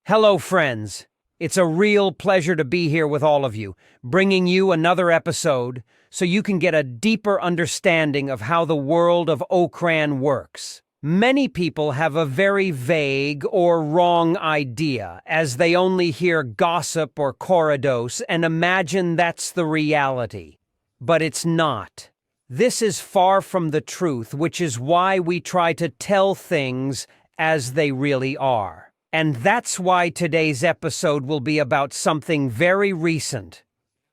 Hello, friends. It's a real pleasure to be here with all of you, bringing you another episode so you can get a deeper understanding of how the world of Okran works. Many people have a very vague or wrong idea, as they only hear gossip or corridos and imagine that's the reality. But it's not. This is far from the truth, which is why we try to tell things as they really are. And that's why today's episode will be about something very recent,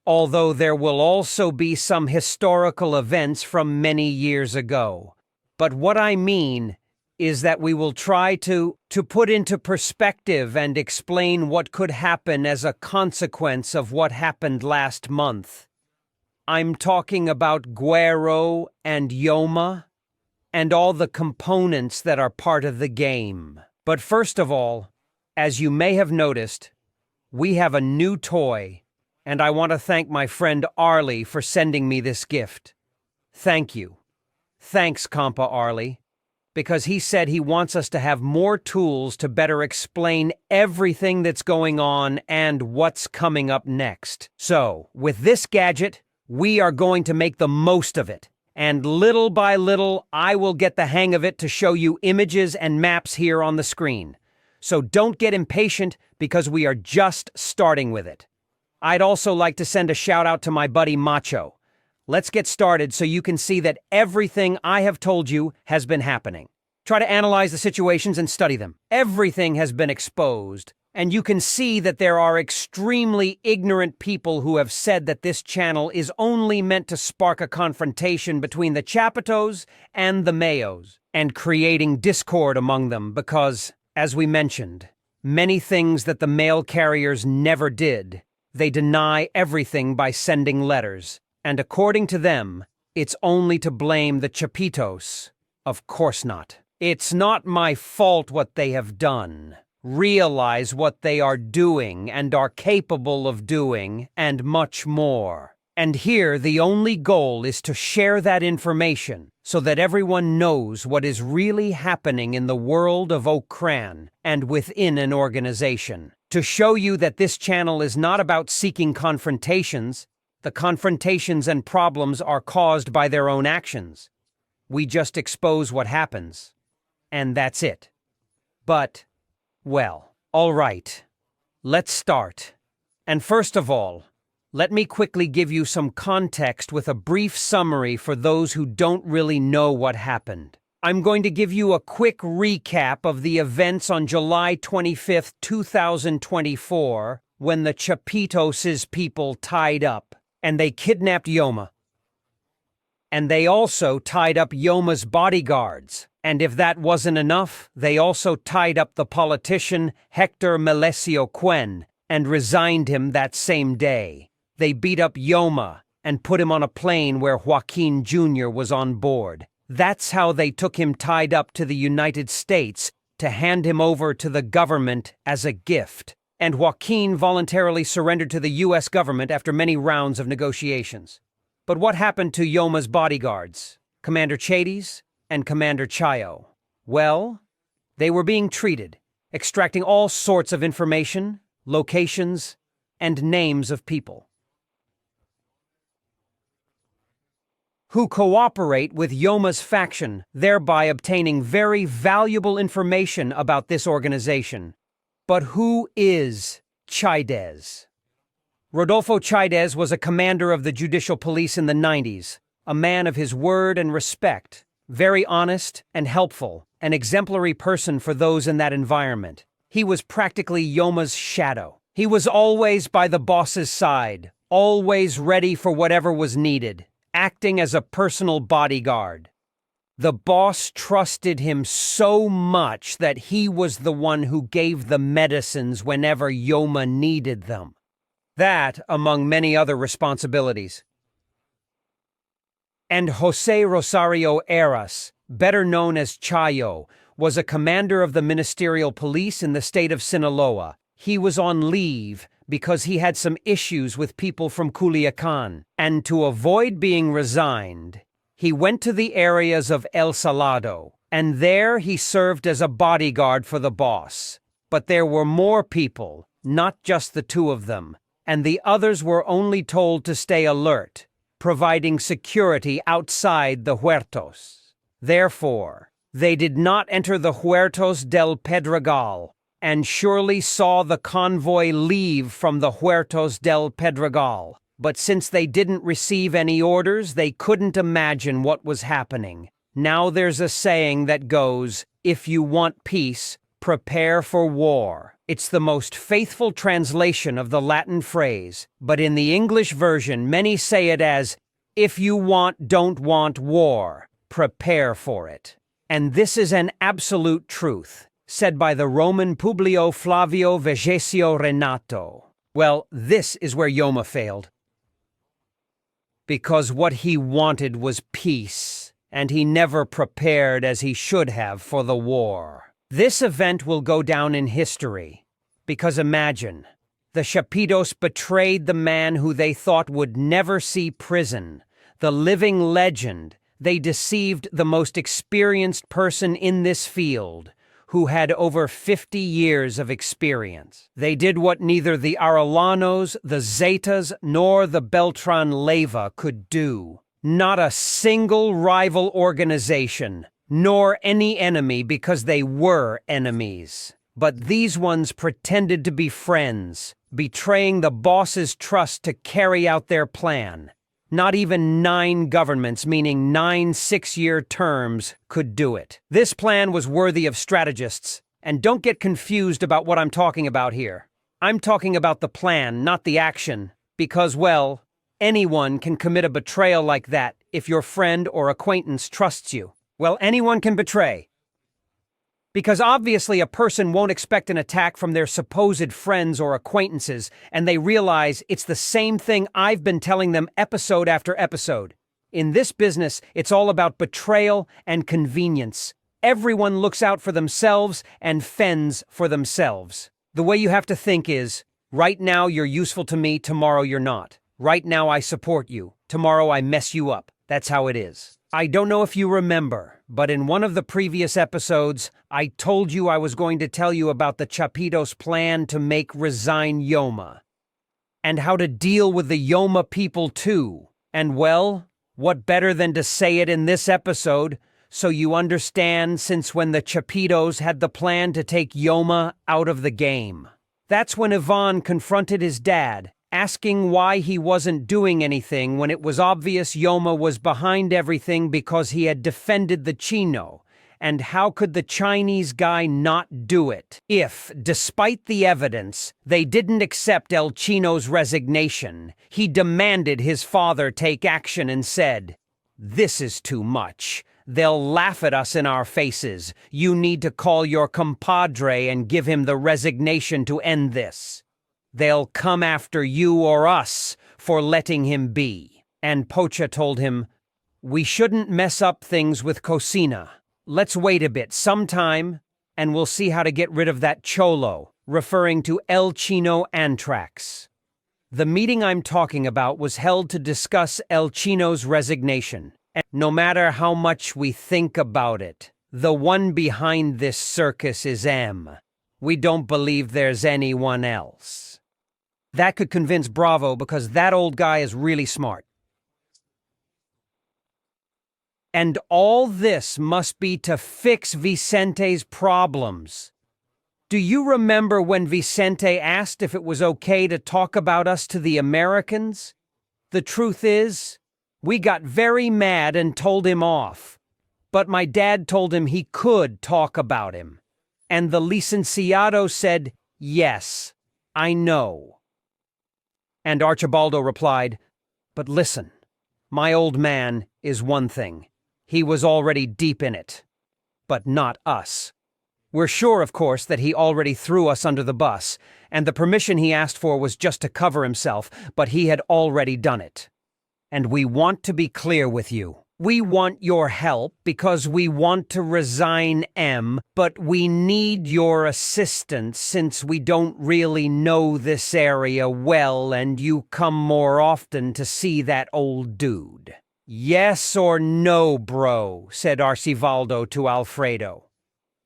although there will also be some historical events from many years ago. But what I mean is that we will try to put into perspective and explain what could happen as a consequence of what happened last month. I'm talking about Guero and yoMa and all the components that are part of the game. But first of all, as you may have noticed, we have a new toy, and I want to thank my friend Arlie for sending me this gift. Thank you. Thanks, Compa Arlie, because he said he wants us to have more tools to better explain everything that's going on and what's coming up next. So, with this gadget, we are going to make the most of it. And little by little, I will get the hang of it to show you images and maps here on the screen. So don't get impatient because we are just starting with it. I'd also like to send a shout out to my buddy Macho. Let's get started so you can see that everything I have told you has been happening. Try to analyze the situations and study them. Everything has been exposed, and you can see that there are extremely ignorant people who have said that this channel is only meant to spark a confrontation between the Chaparritos and the Mayos, and creating discord among them because, as we mentioned, many things that the mail carriers never did. They deny everything by sending letters, and according to them, it's only to blame the Chaparritos. Of course not. It's not my fault what they have done. Realize what they are doing and are capable of doing, and much more. And here, the only goal is to share that information so that everyone knows what is really happening in the world of Okran and within an organization. To show you that this channel is not about seeking confrontations. The confrontations and problems are caused by their own actions. We just expose what happens. And that's it. But, well, all right. Let's start. And first of all, let me quickly give you some context with a brief summary for those who don't really know what happened. I'm going to give you a quick recap of the events on July 25th, 2024, when the Chaparritos' people tied up, and they kidnapped yoMa. And they also tied up yoMa's bodyguards. And if that wasn't enough, they also tied up the politician Hector Melesio Quen and resigned him that same day. They beat up yoMa and put him on a plane where Joaquin JR was on board. That's how they took him tied up to the United States to hand him over to the government as a gift. And Joaquin voluntarily surrendered to the U.S. government after many rounds of negotiations. But what happened to yoMa's bodyguards, Commander Chades and Commander Chayo? Well, they were being treated, extracting all sorts of information, locations, and names of people who cooperate with yoMa's faction, thereby obtaining very valuable information about this organization. But who is Chades? Rodolfo Chades was a commander of the judicial police in the 90s, a man of his word and respect, very honest and helpful, an exemplary person for those in that environment. He was practically yoMa's shadow. He was always by the boss's side, always ready for whatever was needed, acting as a personal bodyguard. The boss trusted him so much that he was the one who gave the medicines whenever yoMa needed them. That, among many other responsibilities. And Jose Rosario Eras, better known as Chayo, was a commander of the ministerial police in the state of Sinaloa. He was on leave because he had some issues with people from Culiacan, and to avoid being resigned, he went to the areas of El Salado, and there he served as a bodyguard for the boss. But there were more people, not just the two of them, and the others were only told to stay alert, providing security outside the huertos. Therefore, they did not enter the Huertos del Pedregal, and surely saw the convoy leave from the Huertos del Pedregal. But since they didn't receive any orders, they couldn't imagine what was happening. Now there's a saying that goes, if you want peace, prepare for war. It's the most faithful translation of the Latin phrase, but in the English version, many say it as, if you don't want war, prepare for it. And this is an absolute truth, said by the Roman Publio Flavio Vegesio Renato. Well, this is where yoMa failed. Because what he wanted was peace, and he never prepared as he should have for the war. This event will go down in history, because imagine, the Chaparritos betrayed the man who they thought would never see prison, the living legend. They deceived the most experienced person in this field, who had over 50 years of experience. They did what neither the Arellanos, the Zetas, nor the Beltran Leyva could do. Not a single rival organization, nor any enemy because they were enemies. But these ones pretended to be friends, betraying the boss's trust to carry out their plan. Not even 9 governments, meaning 9 6-year terms, could do it. This plan was worthy of strategists, and don't get confused about what I'm talking about here. I'm talking about the plan, not the action, because, well, anyone can commit a betrayal like that if your friend or acquaintance trusts you. Well, anyone can betray. Because obviously a person won't expect an attack from their supposed friends or acquaintances, and they realize it's the same thing I've been telling them episode after episode. In this business, it's all about betrayal and convenience. Everyone looks out for themselves and fends for themselves. The way you have to think is, right now you're useful to me, tomorrow you're not. Right now I support you, tomorrow I mess you up. That's how it is. I don't know if you remember, but in one of the previous episodes, I told you I was going to tell you about the Chaparritos' plan to make resign yoMa, and how to deal with the yoMa people too. And well, what better than to say it in this episode, so you understand, since when the Chaparritos had the plan to take yoMa out of the game. That's when Ivan confronted his dad, asking why he wasn't doing anything when it was obvious yoMa was behind everything because he had defended the Chino, and how could the Chinese guy not do it if, despite the evidence, they didn't accept El Chino's resignation? He demanded his father take action and said, "This is too much. They'll laugh at us in our faces. You need to call your compadre and give him the resignation to end this. They'll come after you or us for letting him be." And Pocha told him, "We shouldn't mess up things with Cocina. Let's wait a bit, sometime, and we'll see how to get rid of that cholo," referring to El Chino Antrax. The meeting I'm talking about was held to discuss El Chino's resignation. And no matter how much we think about it, the one behind this circus is M. We don't believe there's anyone else. That could convince Bravo because that old guy is really smart. And all this must be to fix Vicente's problems. Do you remember when Vicente asked if it was okay to talk about us to the Americans? The truth is, we got very mad and told him off. But my dad told him he could talk about him. And the licenciado said, "Yes, I know." And Archibaldo replied, "But listen, my old man is one thing. He was already deep in it. But not us. We're sure, of course, that he already threw us under the bus, and the permission he asked for was just to cover himself, but he had already done it. And we want to be clear with you. We want your help because we want to resign M, but we need your assistance since we don't really know this area well and you come more often to see that old dude." "Yes or no, bro," said Arcivaldo to Alfredo.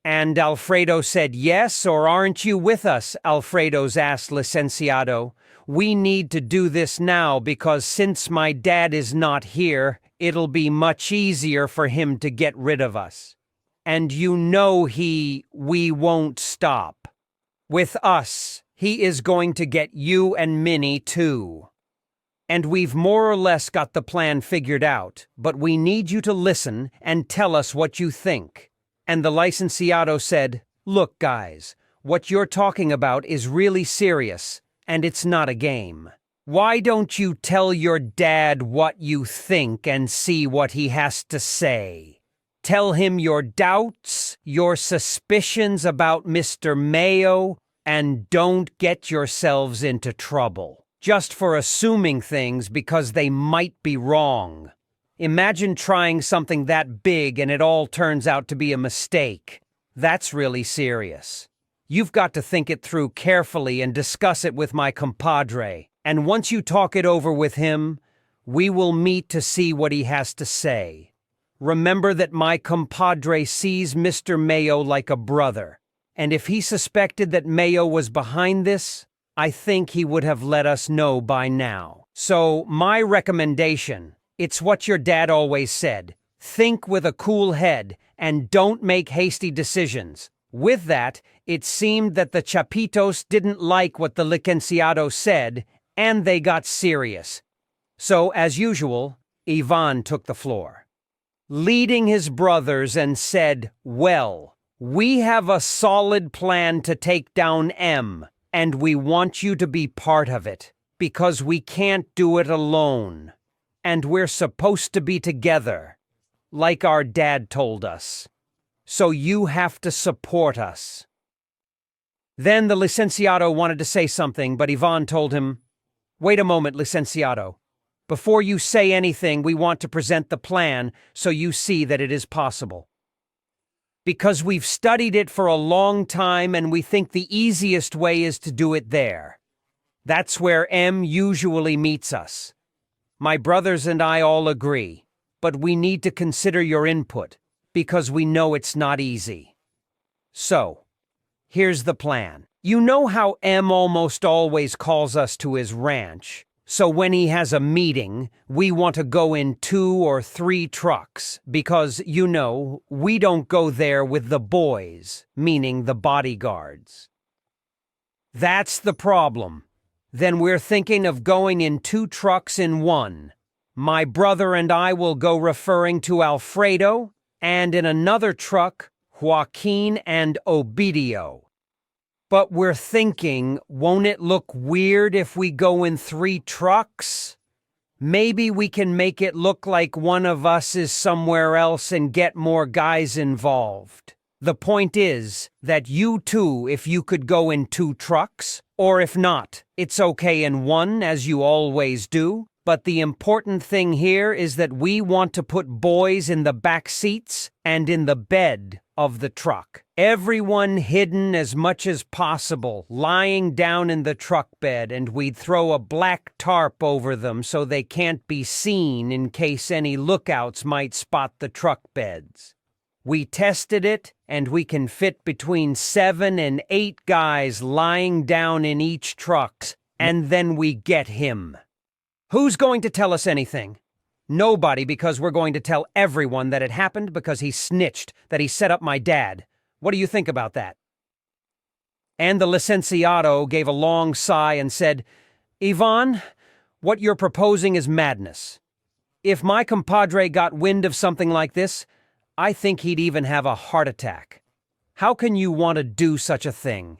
And Alfredo said, yes, or aren't you with us? Alfredo's asked Licenciado. We need to do this now because since my dad is not here, it'll be much easier for him to get rid of us. And you know we won't stop. With us, he is going to get you and Minnie too. And we've more or less got the plan figured out, but we need you to listen and tell us what you think. And the licenciado said, look guys, what you're talking about is really serious, and it's not a game. Why don't you tell your dad what you think and see what he has to say? Tell him your doubts, your suspicions about Mr. Mayo, and don't get yourselves into trouble, just for assuming things because they might be wrong. Imagine trying something that big and it all turns out to be a mistake. That's really serious. You've got to think it through carefully and discuss it with my compadre. And once you talk it over with him, we will meet to see what he has to say. Remember that my compadre sees Mr. Mayo like a brother. And if he suspected that Mayo was behind this, I think he would have let us know by now. So, my recommendation, it's what your dad always said. Think with a cool head and don't make hasty decisions. With that, it seemed that the Chapitos didn't like what the licenciado said, and they got serious. So, as usual, Ivan took the floor, leading his brothers and said, well, we have a solid plan to take down M, and we want you to be part of it, because we can't do it alone. And we're supposed to be together, like our dad told us. So you have to support us. Then the licenciado wanted to say something, but Ivan told him, wait a moment, licenciado. Before you say anything, we want to present the plan so you see that it is possible. Because we've studied it for a long time and we think the easiest way is to do it there. That's where M usually meets us. My brothers and I all agree, but we need to consider your input, because we know it's not easy. So, here's the plan. You know how M almost always calls us to his ranch, so when he has a meeting, we want to go in 2 or 3 trucks, because, you know, we don't go there with the boys, meaning the bodyguards. That's the problem. Then we're thinking of going in 2 trucks in 1. My brother and I will go referring to Alfredo, and in another truck, Joaquin and Ovidio. But we're thinking, won't it look weird if we go in 3 trucks? Maybe we can make it look like one of us is somewhere else and get more guys involved. The point is that you two, if you could go in 2 trucks, or if not, it's okay in 1 as you always do, but the important thing here is that we want to put boys in the back seats and in the bed of the truck. Everyone hidden as much as possible, lying down in the truck bed, and we'd throw a black tarp over them so they can't be seen in case any lookouts might spot the truck beds. We tested it, and we can fit between 7 and 8 guys lying down in each truck, and then we get him. Who's going to tell us anything? Nobody, because we're going to tell everyone that it happened because he snitched, that he set up my dad. What do you think about that? And the licenciado gave a long sigh and said, Ivan, what you're proposing is madness. If my compadre got wind of something like this, I think he'd even have a heart attack. How can you want to do such a thing?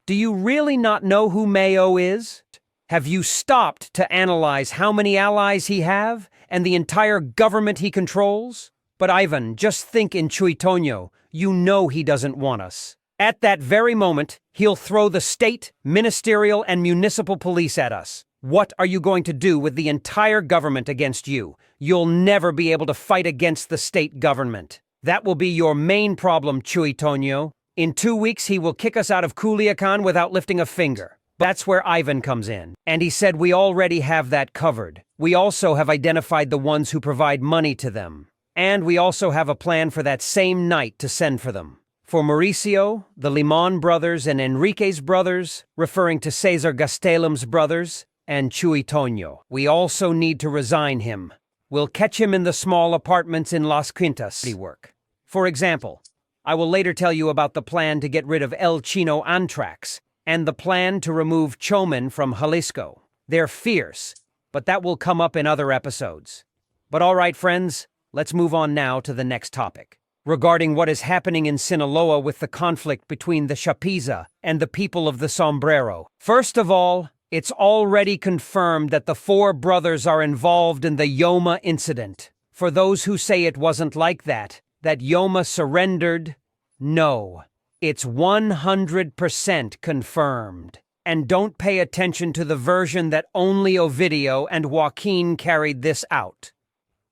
Do you really not know who Mayo is? Have you stopped to analyze how many allies he have and the entire government he controls? But Ivan, just think in Chuitoño, you know he doesn't want us. At that very moment, he'll throw the state, ministerial, and municipal police at us. What are you going to do with the entire government against you? You'll never be able to fight against the state government. That will be your main problem, Chuitoño. In 2 weeks, he will kick us out of Culiacan without lifting a finger. That's where Ivan comes in. And he said we already have that covered. We also have identified the ones who provide money to them. And we also have a plan for that same night to send for them. For Mauricio, the Limon brothers and Enrique's brothers, referring to Cesar Gastelum's brothers, and Chuy Toño. We also need to resign him. We'll catch him in the small apartments in Las Quintas. Work. For example, I will later tell you about the plan to get rid of El Chino Antrax and the plan to remove Chomen from Jalisco. They're fierce, but that will come up in other episodes. But all right, friends, let's move on now to the next topic. Regarding what is happening in Sinaloa with the conflict between the Chapiza and the people of the Sombrero. First of all, it's already confirmed that the four brothers are involved in the yoMa incident. For those who say it wasn't like that yoMa surrendered, no, it's 100% confirmed. And don't pay attention to the version that only Ovidio and Joaquin carried this out.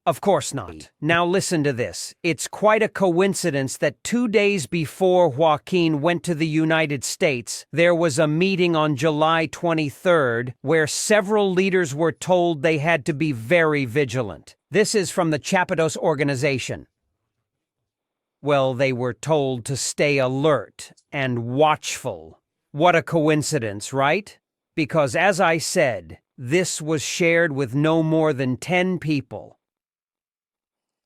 Of course not. Now listen to this. It's quite a coincidence that 2 days before Joaquin went to the United States, there was a meeting on July 23rd where several leaders were told they had to be very vigilant. This is from the Chaparritos organization. Well, they were told to stay alert and watchful. What a coincidence, right? Because as I said, this was shared with no more than 10 people.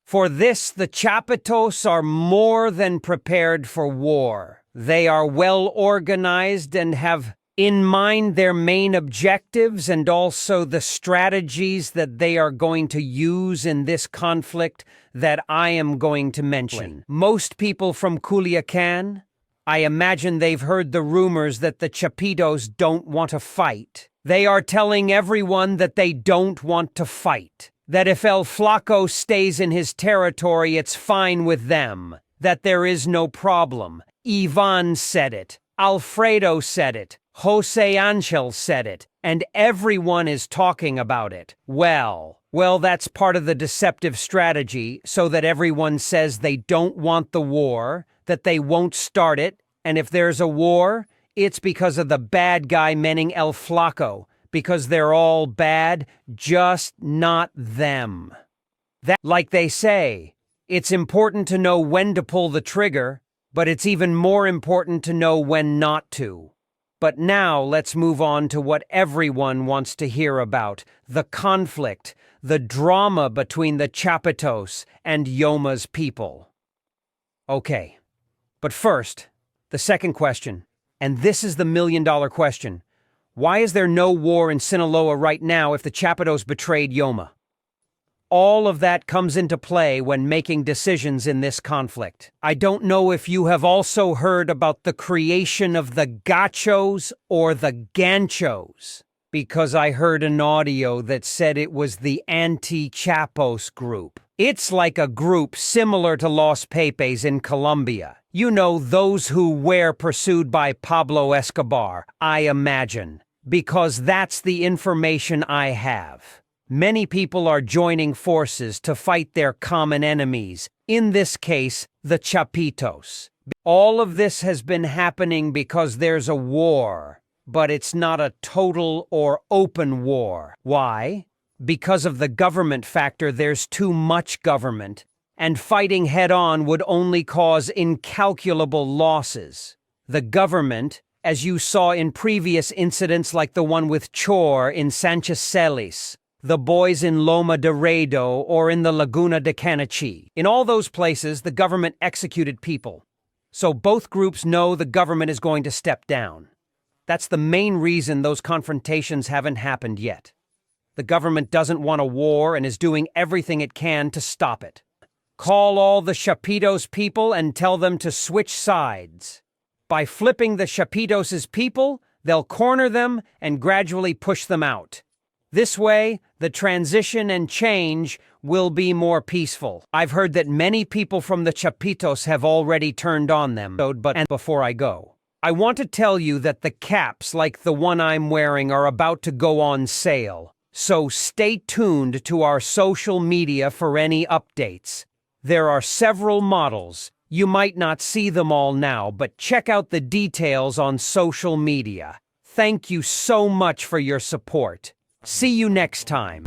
For this, the Chaparritos are more than prepared for war. They are well organized and have in mind their main objectives and also the strategies that they are going to use in this conflict that I am going to mention. Most people from Culiacan, I imagine they've heard the rumors that the Chaparritos don't want to fight. They are telling everyone that they don't want to fight. That if El Flaco stays in his territory, it's fine with them. That there is no problem. Ivan said it. Alfredo said it. Jose Angel said it. And everyone is talking about it. Well, that's part of the deceptive strategy, so that everyone says they don't want the war, that they won't start it, and if there's a war, it's because of the bad guy meaning El Flaco. Because they're all bad, just not them. That, like they say, it's important to know when to pull the trigger, but it's even more important to know when not to. But now let's move on to what everyone wants to hear about, the conflict, the drama between the Chaparritos and yoMa's people. Okay, but first, the second question, and this is the million-dollar question. Why is there no war in Sinaloa right now if the Chaparritos betrayed yoMa? All of that comes into play when making decisions in this conflict. I don't know if you have also heard about the creation of the gachos or the ganchos, because I heard an audio that said it was the anti-Chapos group. It's like a group similar to Los Pepes in Colombia. You know, those who were pursued by Pablo Escobar, I imagine. Because that's the information I have. Many people are joining forces to fight their common enemies, in this case, the Chaparritos. All of this has been happening because there's a war, but it's not a total or open war. Why? Because of the government factor, there's too much government, and fighting head-on would only cause incalculable losses. The government, as you saw in previous incidents like the one with Chor in Sanchez Celis, the boys in Loma de Rado or in the Laguna de Canachi. In all those places, the government executed people. So both groups know the government is going to step down. That's the main reason those confrontations haven't happened yet. The government doesn't want a war and is doing everything it can to stop it. Call all the Chaparritos people and tell them to switch sides. By flipping the Chaparritos' people, they'll corner them and gradually push them out. This way, the transition and change will be more peaceful. I've heard that many people from the Chaparritos have already turned on them. But before I go, I want to tell you that the caps like the one I'm wearing are about to go on sale. So stay tuned to our social media for any updates. There are several models. You might not see them all now, but check out the details on social media. Thank you so much for your support. See you next time.